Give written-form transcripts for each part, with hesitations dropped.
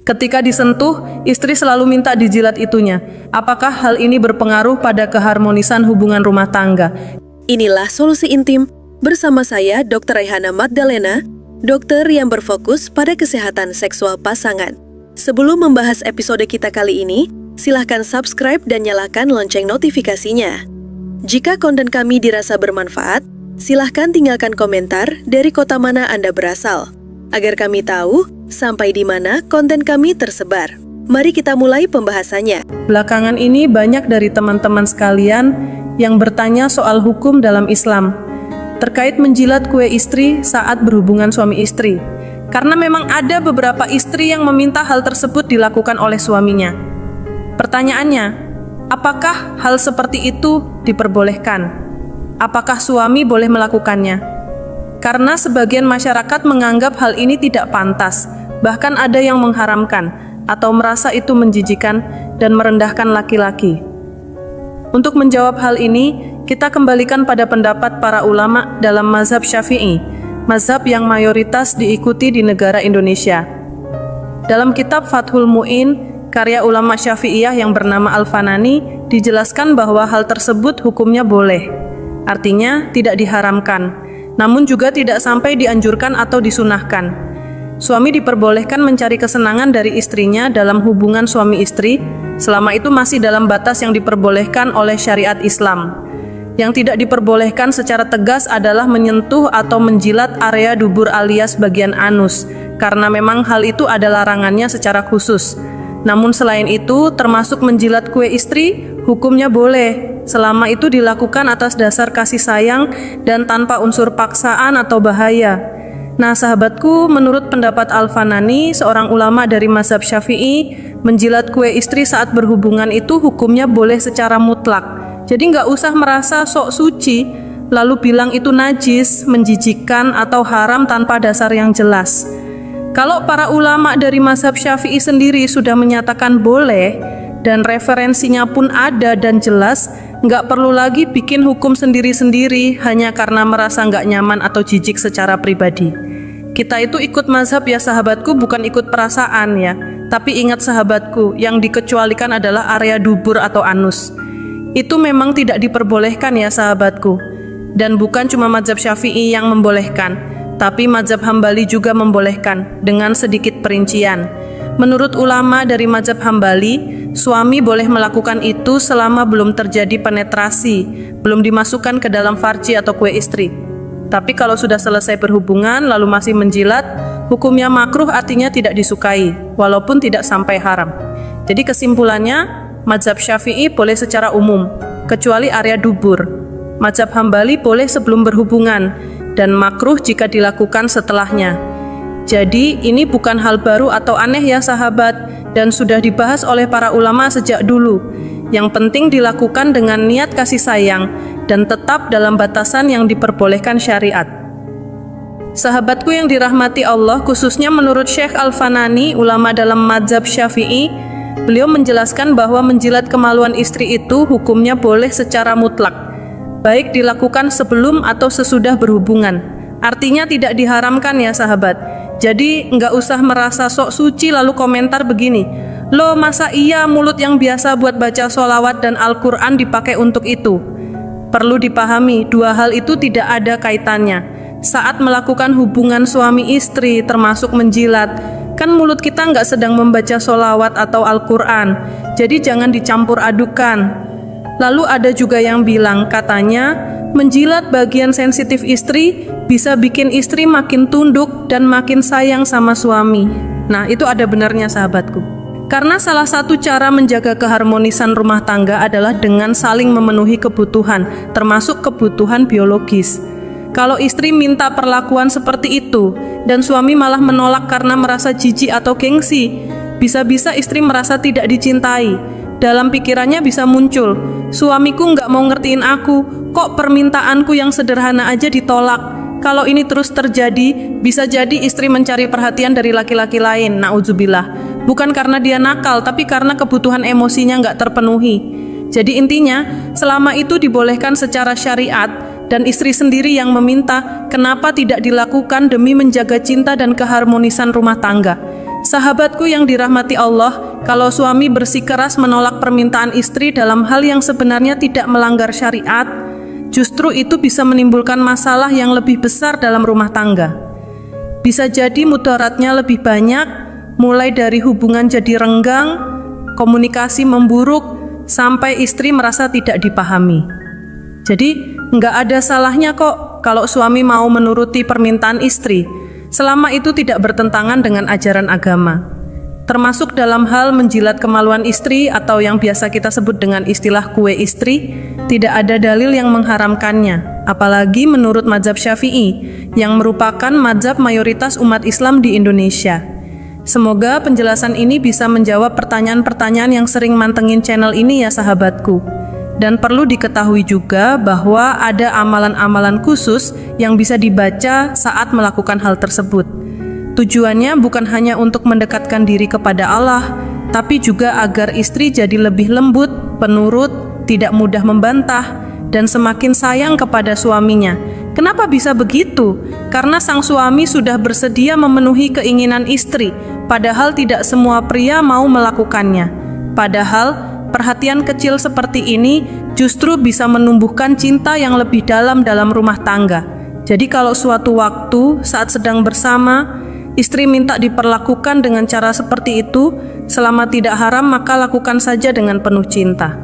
Ketika disentuh, istri selalu minta dijilat itunya. Apakah hal ini berpengaruh pada keharmonisan hubungan rumah tangga? Inilah Solusi Intim bersama saya Dr. Rehana Magdalena, dokter yang berfokus pada kesehatan seksual pasangan. Sebelum membahas episode kita kali ini, silahkan subscribe dan nyalakan lonceng notifikasinya. Jika konten kami dirasa bermanfaat, silahkan tinggalkan komentar dari kota mana Anda berasal, agar kami tahu sampai di mana konten kami tersebar. Mari kita mulai pembahasannya. Belakangan ini banyak dari teman-teman sekalian yang bertanya soal hukum dalam Islam terkait menjilat kue istri saat berhubungan suami istri. Karena memang ada beberapa istri yang meminta hal tersebut dilakukan oleh suaminya. Pertanyaannya, apakah hal seperti itu diperbolehkan? Apakah suami boleh melakukannya? Karena sebagian masyarakat menganggap hal ini tidak pantas, bahkan ada yang mengharamkan atau merasa itu menjijikan dan merendahkan laki-laki. Untuk menjawab hal ini, kita kembalikan pada pendapat para ulama dalam mazhab Syafi'i, mazhab yang mayoritas diikuti di negara Indonesia. Dalam kitab Fathul Mu'in, karya ulama Syafi'iyah yang bernama Al-Fanani, dijelaskan bahwa hal tersebut hukumnya boleh. Artinya tidak diharamkan, namun juga tidak sampai dianjurkan atau disunahkan. Suami diperbolehkan mencari kesenangan dari istrinya dalam hubungan suami istri, selama itu masih dalam batas yang diperbolehkan oleh syariat Islam. Yang tidak diperbolehkan secara tegas adalah menyentuh atau menjilat area dubur alias bagian anus, karena memang hal itu ada larangannya secara khusus. Namun selain itu, termasuk menjilat kue istri, hukumnya boleh, selama itu dilakukan atas dasar kasih sayang dan tanpa unsur paksaan atau bahaya. Nah sahabatku, menurut pendapat Al-Fanani, seorang ulama dari mazhab Syafi'i, menjilat kue istri saat berhubungan itu hukumnya boleh secara mutlak. Jadi nggak usah merasa sok suci, lalu bilang itu najis, menjijikan, atau haram tanpa dasar yang jelas. Kalau para ulama dari mazhab Syafi'i sendiri sudah menyatakan boleh, dan referensinya pun ada dan jelas, nggak perlu lagi bikin hukum sendiri-sendiri hanya karena merasa nggak nyaman atau jijik secara pribadi. Kita itu ikut mazhab ya sahabatku, bukan ikut perasaan ya. Tapi ingat sahabatku, yang dikecualikan adalah area dubur atau anus. Itu memang tidak diperbolehkan ya sahabatku. Dan bukan cuma mazhab Syafi'i yang membolehkan, tapi mazhab Hambali juga membolehkan dengan sedikit perincian. Menurut ulama dari mazhab Hambali, suami boleh melakukan itu selama belum terjadi penetrasi, belum dimasukkan ke dalam farji atau kue istri. Tapi kalau sudah selesai berhubungan lalu masih menjilat, hukumnya makruh, artinya tidak disukai, walaupun tidak sampai haram. Jadi kesimpulannya, mazhab Syafi'i boleh secara umum, kecuali area dubur. Mazhab Hambali boleh sebelum berhubungan, dan makruh jika dilakukan setelahnya. Jadi ini bukan hal baru atau aneh ya sahabat, dan sudah dibahas oleh para ulama sejak dulu. Yang penting dilakukan dengan niat kasih sayang dan tetap dalam batasan yang diperbolehkan syariat. Sahabatku yang dirahmati Allah, khususnya menurut Syekh Al-Fanani, ulama dalam mazhab Syafi'i, beliau menjelaskan bahwa menjilat kemaluan istri itu hukumnya boleh secara mutlak, baik dilakukan sebelum atau sesudah berhubungan. Artinya tidak diharamkan ya sahabat. Jadi nggak usah merasa sok suci lalu komentar begini, loh masa iya mulut yang biasa buat baca sholawat dan Al-Quran dipakai untuk itu? Perlu dipahami, dua hal itu tidak ada kaitannya. Saat melakukan hubungan suami istri termasuk menjilat, kan mulut kita nggak sedang membaca sholawat atau Al-Quran. Jadi jangan dicampur adukan. Lalu ada juga yang bilang, katanya menjilat bagian sensitif istri bisa bikin istri makin tunduk dan makin sayang sama suami. Nah itu ada benarnya sahabatku. Karena salah satu cara menjaga keharmonisan rumah tangga adalah dengan saling memenuhi kebutuhan, termasuk kebutuhan biologis. Kalau istri minta perlakuan seperti itu dan suami malah menolak karena merasa jijik atau gengsi, bisa-bisa istri merasa tidak dicintai. Dalam pikirannya bisa muncul, suamiku nggak mau ngertiin aku, kok permintaanku yang sederhana aja ditolak. Kalau ini terus terjadi, bisa jadi istri mencari perhatian dari laki-laki lain, na'udzubillah. Bukan karena dia nakal, tapi karena kebutuhan emosinya nggak terpenuhi. Jadi intinya, selama itu dibolehkan secara syariat, dan istri sendiri yang meminta, kenapa tidak dilakukan demi menjaga cinta dan keharmonisan rumah tangga. Sahabatku yang dirahmati Allah, kalau suami bersikeras menolak permintaan istri dalam hal yang sebenarnya tidak melanggar syariat, justru itu bisa menimbulkan masalah yang lebih besar dalam rumah tangga. Bisa jadi mudaratnya lebih banyak, mulai dari hubungan jadi renggang, komunikasi memburuk, sampai istri merasa tidak dipahami. Jadi, nggak ada salahnya kok kalau suami mau menuruti permintaan istri, selama itu tidak bertentangan dengan ajaran agama. Termasuk dalam hal menjilat kemaluan istri atau yang biasa kita sebut dengan istilah kue istri, tidak ada dalil yang mengharamkannya, apalagi menurut mazhab Syafi'i, yang merupakan mazhab mayoritas umat Islam di Indonesia. Semoga penjelasan ini bisa menjawab pertanyaan-pertanyaan yang sering mantengin channel ini ya sahabatku. Dan perlu diketahui juga bahwa ada amalan-amalan khusus yang bisa dibaca saat melakukan hal tersebut. Tujuannya bukan hanya untuk mendekatkan diri kepada Allah, tapi juga agar istri jadi lebih lembut, penurut, tidak mudah membantah, dan semakin sayang kepada suaminya. Kenapa bisa begitu? Karena sang suami sudah bersedia memenuhi keinginan istri, padahal tidak semua pria mau melakukannya. Padahal perhatian kecil seperti ini justru bisa menumbuhkan cinta yang lebih dalam rumah tangga. Jadi kalau suatu waktu saat sedang bersama, istri minta diperlakukan dengan cara seperti itu, selama tidak haram maka lakukan saja dengan penuh cinta.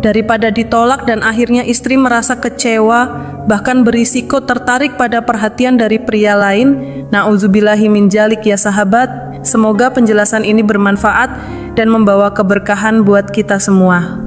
Daripada ditolak dan akhirnya istri merasa kecewa, bahkan berisiko tertarik pada perhatian dari pria lain, na'udzubillahi min dzalik ya sahabat. Semoga penjelasan ini bermanfaat dan membawa keberkahan buat kita semua.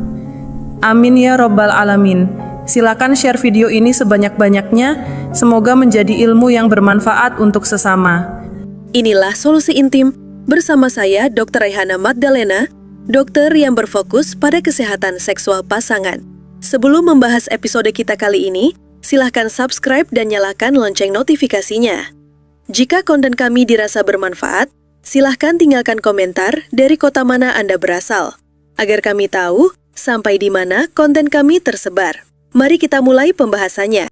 Amin ya Rabbal Alamin. Silakan share video ini sebanyak-banyaknya, semoga menjadi ilmu yang bermanfaat untuk sesama. Inilah Solusi Intim bersama saya Dr. Raihana Magdalena, dokter yang berfokus pada kesehatan seksual pasangan. Sebelum membahas episode kita kali ini, silahkan subscribe dan nyalakan lonceng notifikasinya. Jika konten kami dirasa bermanfaat, silahkan tinggalkan komentar dari kota mana Anda berasal, agar kami tahu sampai di mana konten kami tersebar. Mari kita mulai pembahasannya.